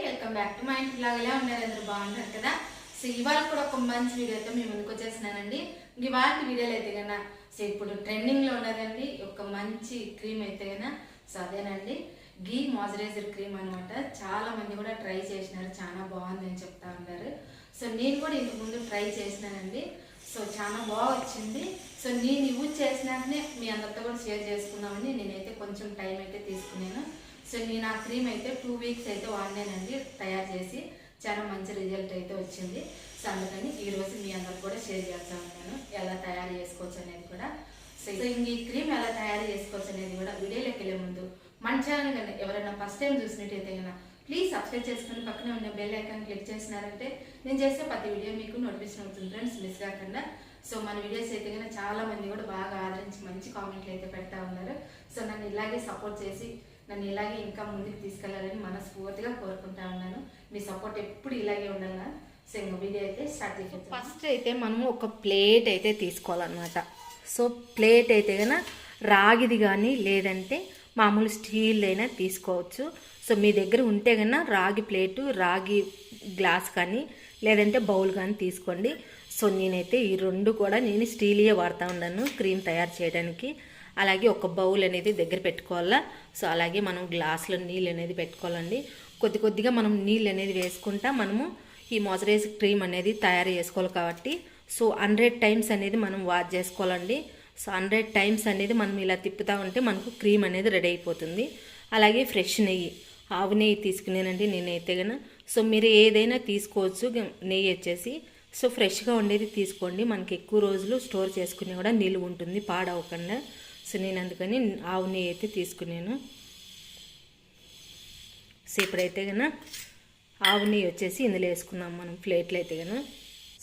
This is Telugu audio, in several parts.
వెల్కమ్ బ్యాక్ టు మై ఇంటి బ్లాగ్. ఎలా ఉన్నారు? అందరూ బాగుంటారు కదా. సో ఇవాళ కూడా ఒక మంచి వీడియోతో మీ ముందుకు వచ్చేసినానండి. ఇవాళ వీడియోలు అయితే కన్నా సో ఇప్పుడు ట్రెండింగ్ లో ఉన్నదండి ఒక మంచి క్రీమ్ అయితే కన్నా సో అదేనండి గీ మాయిశ్చరైజర్ క్రీమ్ అనమాట. చాలా మంది కూడా ట్రై చేసినారు, చాలా బాగుంది అని చెప్తా ఉన్నారు. సో నేను కూడా ఇంతకు ముందు ట్రై చేసినానండి. సో చాలా బాగా వచ్చింది. సో నేను యూజ్ చేసినాకనే మీ అందరితో కూడా షేర్ చేసుకుందామని నేనైతే కొంచెం టైం అయితే తీసుకున్నాను. సో నేను ఆ క్రీమ్ అయితే 2 వీక్స్ అయితే వాడినానండి తయారు చేసి. చాలా మంచి రిజల్ట్ అయితే వచ్చింది. సో అందుకని ఈరోజు మీ అందరికి కూడా షేర్ చేస్తా ఉన్నాను ఎలా తయారు చేసుకోవచ్చు అనేది కూడా. సో ఈ క్రీమ్ ఎలా తయారు చేసుకోవచ్చు అనేది కూడా వీడియోలోకి వెళ్ళే ముందు మన ఛానల్ కన్నా ఎవరైనా ఫస్ట్ టైం చూసినట్టయితే కన్నా ప్లీజ్ సబ్స్క్రైబ్ చేసుకుని పక్కనే ఉన్న బెల్ ఐకాన్ క్లిక్ చేసినారంటే నేను చేసే ప్రతి వీడియో మీకు నోటిఫికేషన్ అవుతుంది ఫ్రెండ్స్, మిస్ కాకుండా. సో మన వీడియోస్ అయితే కన్నా చాలా మంది కూడా బాగా ఆదరించి మంచి కామెంట్లు అయితే పెడతా ఉన్నారు. సో నన్ను ఇలాగే సపోర్ట్ చేసి నన్ను ఇలాగే ఇంకా ముందుకు తీసుకెళ్లాలని మనస్ఫూర్తిగా కోరుకుంటా ఉన్నాను. మీ సపోర్ట్ ఎప్పుడు ఇలాగే ఉండాలా. సో ఇంకా వీడియో అయితే స్టార్ట్ చేసేది. ఫస్ట్ అయితే మనము ఒక ప్లేట్ అయితే తీసుకోవాలన్నమాట. సో ప్లేట్ అయితే కన్నా రాగిది కానీ లేదంటే మామూలు స్టీల్ అయినా తీసుకోవచ్చు. సో మీ దగ్గర ఉంటే కన్నా రాగి ప్లేటు, రాగి గ్లాస్ కానీ లేదంటే బౌల్ కానీ తీసుకోండి. సో నేనైతే ఈ రెండు కూడా నేను స్టీలియే వాడుతూ ఉన్నాను క్రీమ్ తయారు చేయడానికి. అలాగే ఒక బౌల్ అనేది దగ్గర పెట్టుకోవాలా. సో అలాగే మనం గ్లాసులో నీళ్ళు అనేది పెట్టుకోవాలండి. కొద్ది కొద్దిగా మనం నీళ్ళు అనేది వేసుకుంటా మనము ఈ మాయిశ్చరైజర్ క్రీమ్ అనేది తయారు చేసుకోవాలి కాబట్టి సో 100 టైమ్స్ అనేది మనం వాష్ చేసుకోవాలండి. సో 100 టైమ్స్ అనేది మనం ఇలా తిప్పుతూ ఉంటే మనకు క్రీమ్ అనేది రెడీ అయిపోతుంది. అలాగే ఫ్రెష్ నెయ్యి, ఆవు నెయ్యి తీసుకునేనండి నేనైతే కన్నా. సో మీరు ఏదైనా తీసుకోవచ్చు. నెయ్యి వచ్చేసి సో ఫ్రెష్గా ఉండేది తీసుకోండి. మనకి ఎక్కువ రోజులు స్టోర్ చేసుకునే కూడా నిలువ ఉంటుంది పాడవకుండా. సో నేను అందుకని ఆవు నెయ్యి అయితే తీసుకున్నాను. సో ఇప్పుడైతే కన్నా ఆవు నెయ్యి వచ్చేసి ఇందులో వేసుకున్నాం మనం ప్లేట్లు అయితే కన్నా.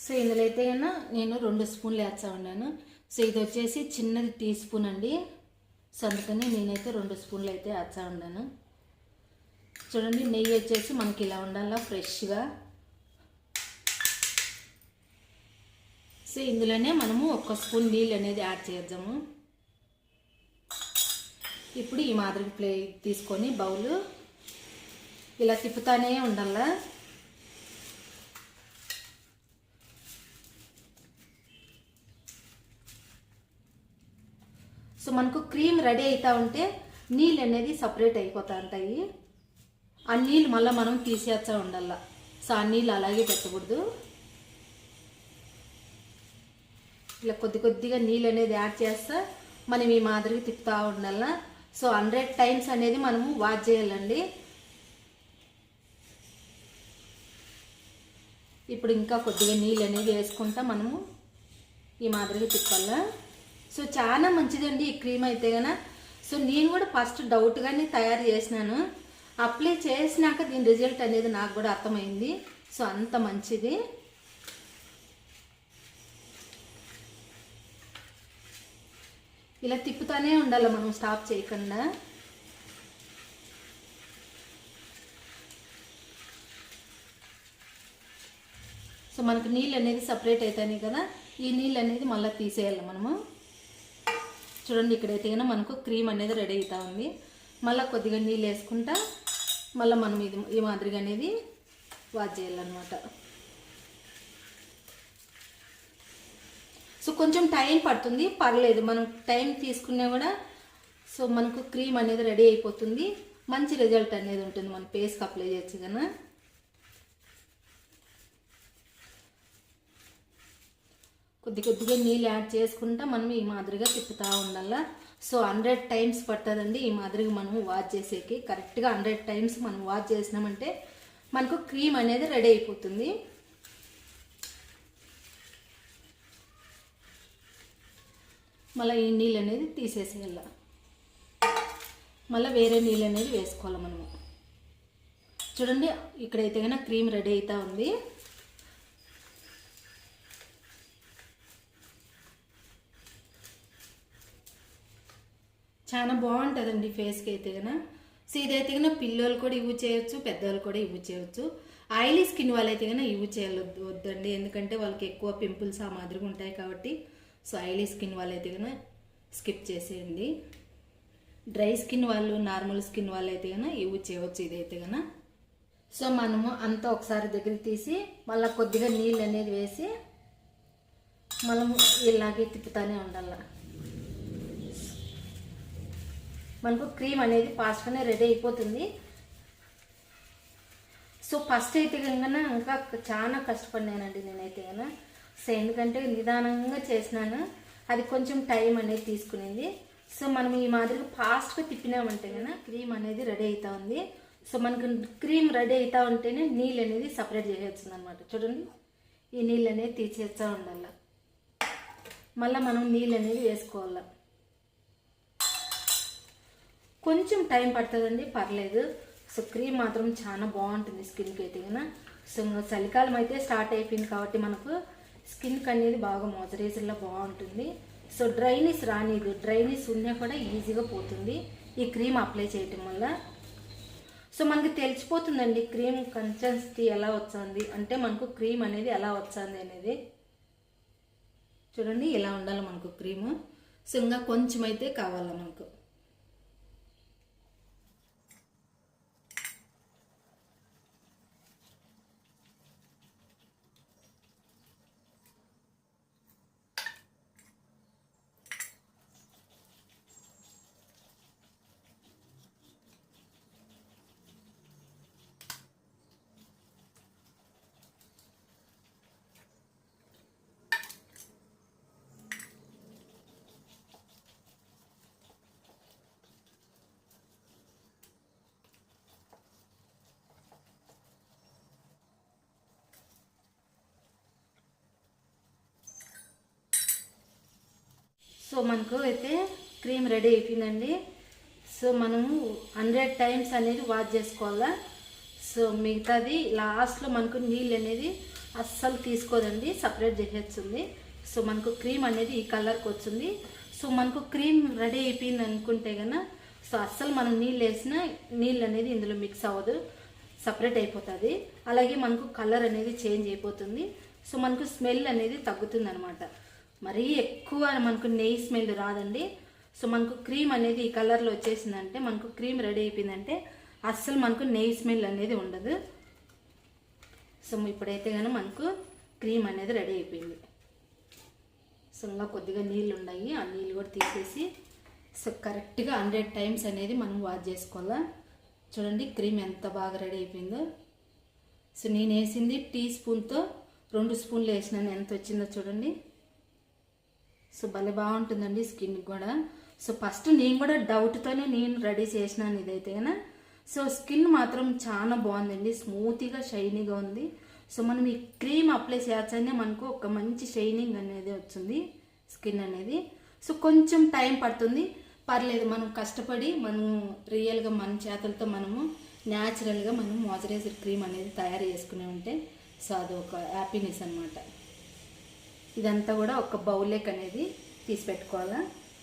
సో ఇందులో అయితే కన్నా నేను 2 స్పూన్లు వేస్తా ఉన్నాను. సో ఇది వచ్చేసి చిన్నది టీ స్పూన్ అండి. సో అందుకని నేనైతే 2 స్పూన్లు అయితే వేస్తా ఉన్నాను. చూడండి నెయ్యి వచ్చేసి మనకి ఇలా ఉండాలా ఫ్రెష్గా. సో ఇందులోనే మనము 1 స్పూన్ నీళ్ళు అనేది యాడ్ చేద్దాము. ఇప్పుడు ఈ మాదిరి ప్లేట్ తీసుకొని బౌలు ఇలా తిప్పుతానే ఉండాలా. సో మనకు క్రీమ్ రెడీ అవుతూ ఉంటే నీళ్ళు అనేది సపరేట్ అయిపోతూ ఉంటాయి. ఆ నీళ్ళు మళ్ళీ మనం తీసేస్తూ ఉండాల. సో ఆ నీళ్ళు అలాగే పెట్టకూడదు. ఇలా కొద్ది కొద్దిగా నీళ్ళు అనేది యాడ్ చేస్తా మనం ఈ మాదిరిగా తిప్పుతూ ఉండాల. సో 100 టైమ్స్ అనేది మనము వాష్ చేయాలండి. ఇప్పుడు ఇంకా కొద్దిగా నీళ్ళు అనేది వేసుకుంటా మనము ఈ మాదిరిగా తిప్పాలా. సో చాలా మంచిదండి ఈ క్రీమ్ అయితే కన్నా. సో నేను కూడా ఫస్ట్ డౌట్గానే తయారు చేసినాను. అప్లై చేసినాక దీని రిజల్ట్ అనేది నాకు కూడా అర్థమైంది. సో అంత మంచిది. ఇలా తిప్పుతానే ఉండాలి మనం స్టాప్ చేయకుండా. సో మనకు నీళ్ళు అనేది సపరేట్ అవుతాయి కదా, ఈ నీళ్ళు అనేది మళ్ళీ తీసేయాలి మనము. చూడండి ఇక్కడైతే కన్నా మనకు క్రీమ్ అనేది రెడీ అవుతా ఉంది. మళ్ళీ కొద్దిగా నీళ్ళు వేసుకుంటా మళ్ళీ మనం ఈ మాదిరిగా అనేది వాష్ చేయాలన్నమాట. సో కొంచెం టైం పడుతుంది, పర్లేదు, మనం టైం తీసుకున్నా కూడా సో మనకు క్రీమ్ అనేది రెడీ అయిపోతుంది. మంచి రిజల్ట్ అనేది ఉంటుంది మన ఫేస్కి అప్లై చేయొచ్చు కదా. కొద్ది కొద్దిగా నీళ్ళు యాడ్ చేసుకుంటా మనం ఈ మాదిరిగా తిప్పుతూ ఉండాల. సో 100 టైమ్స్ పడుతుందండి ఈ మాదిరిగా మనం వాష్ చేసేకి. కరెక్ట్గా 100 టైమ్స్ మనం వాష్ చేసినామంటే మనకు క్రీమ్ అనేది రెడీ అయిపోతుంది. మళ్ళీ ఈ నీళ్ళు అనేది తీసేసేయాల. మళ్ళీ వేరే నీళ్ళు అనేది వేసుకోవాలి మనము. చూడండి ఇక్కడైతే కన్నా క్రీమ్ రెడీ అవుతా ఉంది. చాలా బాగుంటుందండి ఫేస్కి అయితే కన్నా. సో ఇదైతే కన్నా పిల్లలు కూడా యూజ్ చేయొచ్చు, పెద్దవాళ్ళు కూడా యూజ్ చేయొచ్చు. ఆయిలీ స్కిన్ వాళ్ళైతే కన్నా యూజ్ చేయవద్దు వద్దండి, ఎందుకంటే వాళ్ళకి ఎక్కువ పింపుల్స్ ఆ మాదిరిగా ఉంటాయి కాబట్టి. సో ఆయిలీ స్కిన్ వాళ్ళైతే కన్నా స్కిప్ చేసేయండి. డ్రై స్కిన్ వాళ్ళు, నార్మల్ స్కిన్ వాళ్ళు అయితే కన్నా యూజ్ చేయవచ్చు ఇదైతే కన్నా. సో మనము అంతా ఒకసారి దగ్గరికి తీసి మళ్ళీ కొద్దిగా నీళ్ళు అనేది వేసి మనము ఇలాగే తిప్పుతానే ఉండాలి. మనకు క్రీమ్ అనేది ఫాస్ట్గానే రెడీ అయిపోతుంది. సో ఫస్ట్ అయితే కనుక ఇంకా చాలా కష్టపడినానండి నేనైతే కనుక. సో ఎందుకంటే నిదానంగా చేసినాను, అది కొంచెం టైం అనేది తీసుకునేది. సో మనం ఈ మాదిరిగా ఫాస్ట్గా తిప్పినామంటే కనుక క్రీమ్ అనేది రెడీ అవుతా ఉంది. సో మనకు క్రీమ్ రెడీ అవుతా ఉంటేనే నీళ్ళు అనేది సపరేట్ చేయొచ్చు అనమాట. చూడండి ఈ నీళ్ళు అనేది తీసేస్తూ ఉండాలి. మళ్ళీ మనం నీళ్ళు అనేది వేసుకోవాలి. కొంచెం టైం పడుతుందండి, పర్లేదు. సో క్రీమ్ మాత్రం చాలా బాగుంటుంది స్కిన్కి అయితే కన్నా. సో చలికాలం అయితే స్టార్ట్ అయిపోయింది కాబట్టి మనకు స్కిన్కి అనేది బాగా మాయిశ్చరైజర్లో బాగుంటుంది. సో డ్రైనెస్ రానిది, డ్రైనెస్ ఉన్నా కూడా ఈజీగా పోతుంది ఈ క్రీమ్ అప్లై చేయటం వల్ల. సో మనకి తెలిసిపోతుందండి క్రీమ్ కన్సిస్టెన్సీ ఎలా వచ్చింది అంటే, మనకు క్రీమ్ అనేది ఎలా వచ్చింది అనేది. చూడండి ఇలా ఉండాలి మనకు క్రీము. సో ఇంకా కొంచెం అయితే కావాలా మనకు. సో మనకు అయితే క్రీమ్ రెడీ అయిపోయిందండి. సో మనము 100 టైమ్స్ అనేది వాష్ చేసుకోవాలా. సో మిగతాది లాస్ట్లో మనకు నీళ్ళు అనేది అస్సలు తీసుకోదండి, సపరేట్ చేసేస్తుంది. సో మనకు క్రీమ్ అనేది ఈ కలర్కి వచ్చింది. సో మనకు క్రీమ్ రెడీ అయిపోయింది అనుకుంటే కన్నా సో అస్సలు మనం నీళ్ళు వేసిన నీళ్ళు అనేది ఇందులో మిక్స్ అవ్వదు, సపరేట్ అయిపోతుంది. అలాగే మనకు కలర్ అనేది చేంజ్ అయిపోతుంది. సో మనకు స్మెల్ అనేది తగ్గుతుంది అనమాట. మరీ ఎక్కువ మనకు నెయ్యి స్మెల్ రాదండి. సో మనకు క్రీమ్ అనేది ఈ కలర్లో వచ్చేసిందంటే, మనకు క్రీమ్ రెడీ అయిపోయిందంటే అస్సలు మనకు నెయ్యి స్మెల్ అనేది ఉండదు. సో ఇప్పుడైతే కానీ మనకు క్రీమ్ అనేది రెడీ అయిపోయింది. సో ఇంకా కొద్దిగా నీళ్ళు ఉన్నాయి, ఆ నీళ్ళు కూడా తీసేసి సో కరెక్ట్గా 100 టైమ్స్ అనేది మనం వాష్ చేసుకోవాలా. చూడండి క్రీమ్ ఎంత బాగా రెడీ అయిపోయిందో. సో నేను వేసింది టీ స్పూన్తో 2 స్పూన్లు వేసినాను, ఎంత వచ్చిందో చూడండి. సో భలే బాగుంటుందండి స్కిన్కి కూడా. సో ఫస్ట్ నేను కూడా డౌట్తోనే నేను రెడీ చేసినాను ఇదైతే కన్నా. సో స్కిన్ మాత్రం చాలా బాగుందండి, స్మూత్గా షైనీగా ఉంది. సో మనం ఈ క్రీమ్ అప్లై చేయొచ్చనే మనకు ఒక మంచి షైనింగ్ అనేది వచ్చింది స్కిన్ అనేది. సో కొంచెం టైం పడుతుంది, పర్లేదు. మనం కష్టపడి మనం రియల్గా మన చేతులతో మనము న్యాచురల్గా మనం మాయిశ్చరైజర్ క్రీమ్ అనేది తయారు చేసుకునే ఉంటే సో అది ఒక హ్యాపీనెస్ అనమాట. ఇదంతా కూడా ఒక బౌల్లేక్ అనేది తీసి పెట్టుకోవాలా.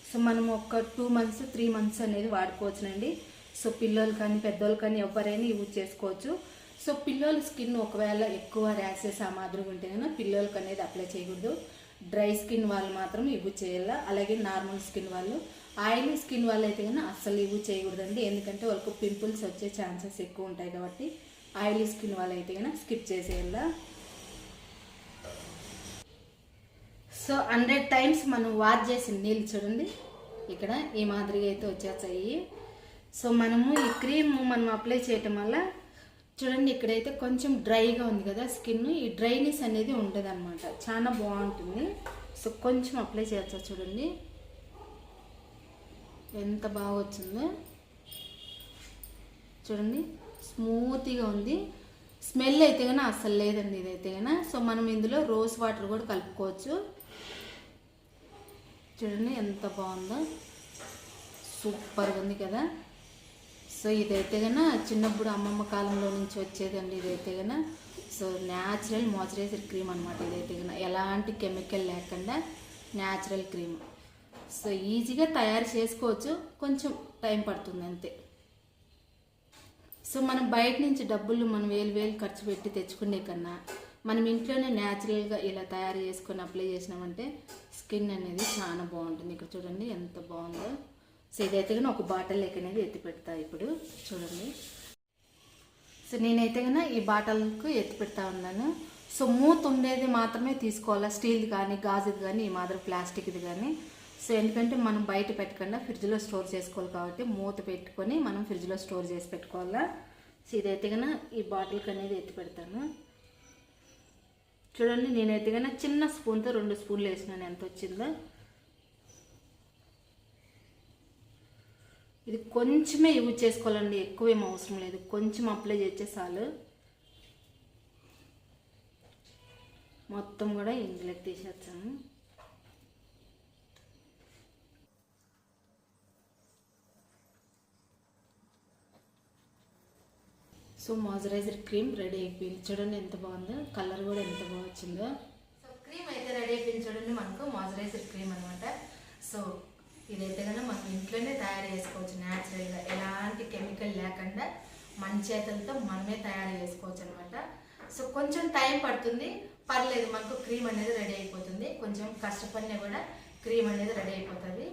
సో మనం ఒక 2 months 3 months అనేది వాడుకోవచ్చునండి. సో పిల్లలు కానీ పెద్దోళ్ళు కానీ ఎవరైనా యూజ్ చేసుకోవచ్చు. సో పిల్లల స్కిన్ ఒకవేళ ఎక్కువ ర్యాషెస్ ఆ మాదిరిగా ఉంటే కన్నా పిల్లలకి అనేది అప్లై చేయకూడదు. డ్రై స్కిన్ వాళ్ళు మాత్రం యూజ్ చేయాలి. అలాగే నార్మల్ స్కిన్ వాళ్ళు, ఆయిలీ స్కిన్ వాళ్ళు అయితే కన్నా అస్సలు యూజ్ చేయకూడదండి, ఎందుకంటే వాళ్ళకు పింపుల్స్ వచ్చే ఛాన్సెస్ ఎక్కువ ఉంటాయి కాబట్టి ఆయిలీ స్కిన్ వాళ్ళు అయితే కన్నా స్కిప్ చేసేయాల. సో 100 టైమ్స్ మనం వాష్ చేసిన నీళ్ళు చూడండి ఇక్కడ ఈ మాదిరిగా అయితే వచ్చేస్తాయి. సో మనము ఈ క్రీమ్ మనం అప్లై చేయటం వల్ల చూడండి ఇక్కడైతే కొంచెం డ్రైగా ఉంది కదా స్కిన్, ఈ డ్రైనెస్ అనేది ఉండదు అనమాట, చాలా బాగుంటుంది. సో కొంచెం అప్లై చేయొచ్చా చూడండి ఎంత బాగా వచ్చిందో. చూడండి స్మూత్గా ఉంది, స్మెల్ అయితే కానీ అస్సలు లేదండి ఇదైతే కానీ. సో మనం ఇందులో రోజ్ వాటర్ కూడా కలుపుకోవచ్చు. చూడండి ఎంత బాగుందో, సూపర్గా ఉంది కదా. సో ఇదైతే కన్నా చిన్నప్పుడు అమ్మమ్మ కాలంలో నుంచి వచ్చేదండి. ఇదైతే కన్నా సో న్యాచురల్ మాయిశ్చరైజర్ క్రీమ్ అనమాట. ఇదైతే కన్నా ఎలాంటి కెమికల్ లేకుండా న్యాచురల్ క్రీమ్. సో ఈజీగా తయారు చేసుకోవచ్చు, కొంచెం టైం పడుతుంది అంతే. సో మనం బయట నుంచి డబ్బులు మనం వేలు ఖర్చు పెట్టి తెచ్చుకునే కన్నా మనం ఇంట్లోనే న్యాచురల్గా ఇలా తయారు చేసుకొని అప్లై చేసినామంటే స్కిన్ అనేది చాలా బాగుంటుంది. ఇక్కడ చూడండి ఎంత బాగుందో. సో ఇదైతే కానీ ఒక బాటిల్ లెక్క అనేది ఎత్తి పెడతా ఇప్పుడు చూడండి. సో నేనైతే కన్నా ఈ బాటిల్కు ఎత్తి పెడతా ఉన్నాను. సో మూత ఉండేది మాత్రమే తీసుకోవాలా, స్టీల్ది కానీ గాజుది కానీ ఈ మాదిరి ప్లాస్టిక్ది కానీ. సో ఎందుకంటే మనం బయట పెట్టకుండా ఫ్రిడ్జ్లో స్టోర్ చేసుకోవాలి కాబట్టి మూత పెట్టుకొని మనం ఫ్రిడ్జ్లో స్టోర్ చేసి పెట్టుకోవాలా. సో ఇదైతే కన్నా ఈ బాటిల్కి అనేది ఎత్తి పెడతాను చూడండి. నేనైతే కన్నా చిన్న స్పూన్తో 2 స్పూన్లు వేసినాను, ఎంత వచ్చిందో. ఇది కొంచెమే యూజ్ చేసుకోవాలండి, ఎక్కువేం అవసరం లేదు, కొంచెం అప్లై చేస్తే చాలు. మొత్తం కూడా ఇందులోకి తీసేస్తాను. సో మాయిశ్చరైజర్ క్రీమ్ రెడీ అయిపోయింది చూడండి, ఎంత బాగుందో, కలర్ కూడా ఎంత బాగా వచ్చిందో. సో క్రీమ్ అయితే రెడీ అయిపోయింది చూడండి, మనకు మాయిశ్చరైజర్ క్రీమ్ అనమాట. సో ఇదైతే కన్నా మనం ఇంట్లోనే తయారు చేసుకోవచ్చు న్యాచురల్గా, ఎలాంటి కెమికల్ లేకుండా మన చేతులతో మనమే తయారు చేసుకోవచ్చు అనమాట. సో కొంచెం టైం పడుతుంది, పర్లేదు, మనకు క్రీమ్ అనేది రెడీ అయిపోతుంది. కొంచెం కష్టపడినా కూడా క్రీమ్ అనేది రెడీ అయిపోతుంది.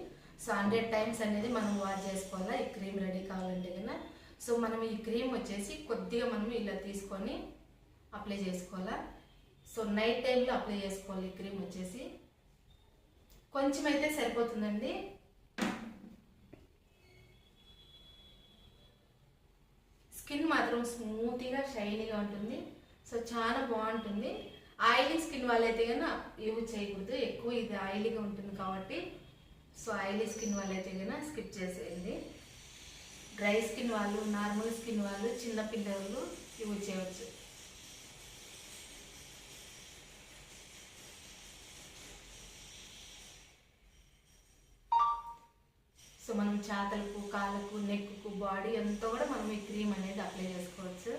సో 100 టైమ్స్ అనేది మనం వాష్ చేసుకోవాలా ఈ క్రీమ్ రెడీ కావాలంటే కన్నా. సో మనం ఈ క్రీమ్ వచ్చేసి కొద్దిగా మనం ఇలా తీసుకొని అప్లై చేసుకోవాలా. సో నైట్ టైంలో అప్లై చేసుకోవాలి. ఈ క్రీమ్ వచ్చేసి కొంచెం అయితే సరిపోతుందండి. స్కిన్ మాత్రం స్మూత్గా షైనీగా ఉంటుంది. సో చాలా బాగుంటుంది. ఆయిలీ స్కిన్ వాళ్ళైతే కన్నా యూజ్ చేయకూడదు, ఎక్కువ ఇది ఆయిలీగా ఉంటుంది కాబట్టి. సో ఆయిలీ స్కిన్ వాళ్ళైతే కన్నా స్కిప్ చేసేయండి. డ్రై స్కిన్ వాళ్ళు, నార్మల్ స్కిన్ వాళ్ళు, చిన్నపిల్లలు యూజ్ చేయవచ్చు. సో మనం చేతులకు, కాళ్ళకు, నెక్కు, బాడీ అంతా కూడా మనం ఈ క్రీమ్ అనేది అప్లై చేసుకోవచ్చు.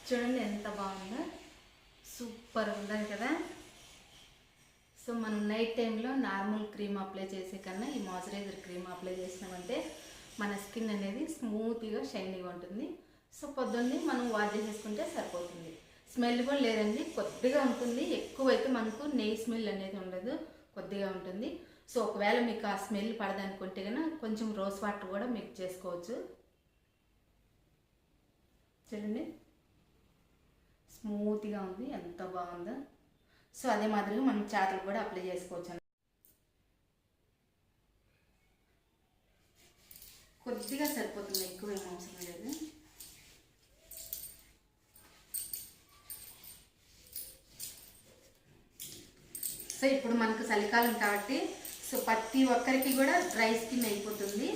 చూడండి ఎంత బాగుందో, సూపర్ ఉందని కదా. సో మనం నైట్ టైంలో నార్మల్ క్రీమ్ అప్లై చేసే కన్నా ఈ మాయిశ్చరైజర్ క్రీమ్ అప్లై చేసినామంటే మన స్కిన్ అనేది స్మూత్గా షైనీగా ఉంటుంది. సో పొద్దున్నే మనం వాష్ చేసేసుకుంటే సరిపోతుంది. స్మెల్ కూడా లేదండి, కొద్దిగా ఉంటుంది, ఎక్కువైతే మనకు నెయ్యి స్మెల్ అనేది ఉండదు, కొద్దిగా ఉంటుంది. సో ఒకవేళ మీకు ఆ స్మెల్ పడదనుకుంటే కన్నా కొంచెం రోజ్ వాటర్ కూడా మిక్స్ చేసుకోవచ్చు. చూడండి స్మూత్గా ఉంది, ఎంత బాగుందో. సో అదే మాదిరిగా మనం చేతులు కూడా అప్లై చేసుకోవచ్చు. కొద్దిగా సరిపోతుంది, ఎక్కువ ఏం అవసరం లేదు. సో ఇప్పుడు మనకు చలికాలం కాబట్టి సో ప్రతి ఒక్కరికి కూడా డ్రై స్కిన్ అయిపోతుంది.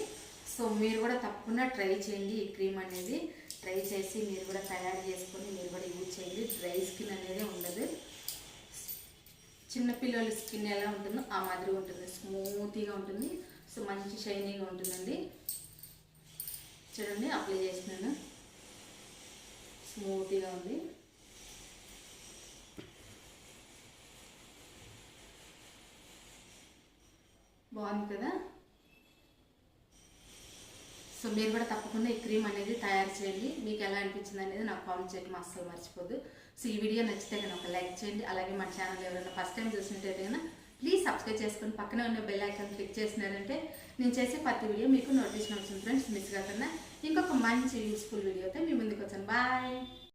సో మీరు కూడా తప్పకుండా ట్రై చేయండి. ఈ క్రీమ్ అనేది ట్రై చేసి మీరు కూడా తయారు చేసుకొని మీరు కూడా యూజ్ చేయండి. డ్రై స్కిన్ అనేది ఉండదు. చిన్నపిల్లల స్కిన్ ఎలా ఉంటుందో ఆ మాదిరి ఉంటుంది, స్మూత్గా ఉంటుంది. సో మంచి షైనీగా ఉంటుందండి. చూడండి అప్లై చేసినాను, స్మూత్గా ఉంది. బాగుంది కదా. సో మీరు కూడా తప్పకుండా ఈ క్రీమ్ అనేది తయారు చేయండి. మీకు ఎలా అనిపించింది అనేది నాకు కామెంట్ చేయడం అస్సలు మర్చిపోద్దు. సో ఈ వీడియో నచ్చితే కనుక ఒక లైక్ చేయండి. అలాగే మన ఛానల్ ఎవరైనా ఫస్ట్ టైం చూసినట్టయితే కనుక ప్లీజ్ సబ్స్క్రైబ్ చేసుకొని పక్కనే ఉన్న బెల్ ఐకాన్ క్లిక్ చేసినారంటే నేను చేసే ప్రతి వీడియో మీకు నోటిఫికేషన్ వస్తుంది ఫ్రెండ్స్. మిస్ కాకుండా ఇంకొక మంచి యూస్ఫుల్ వీడియోతో మీ ముందుకు వచ్చాను. బాయ్.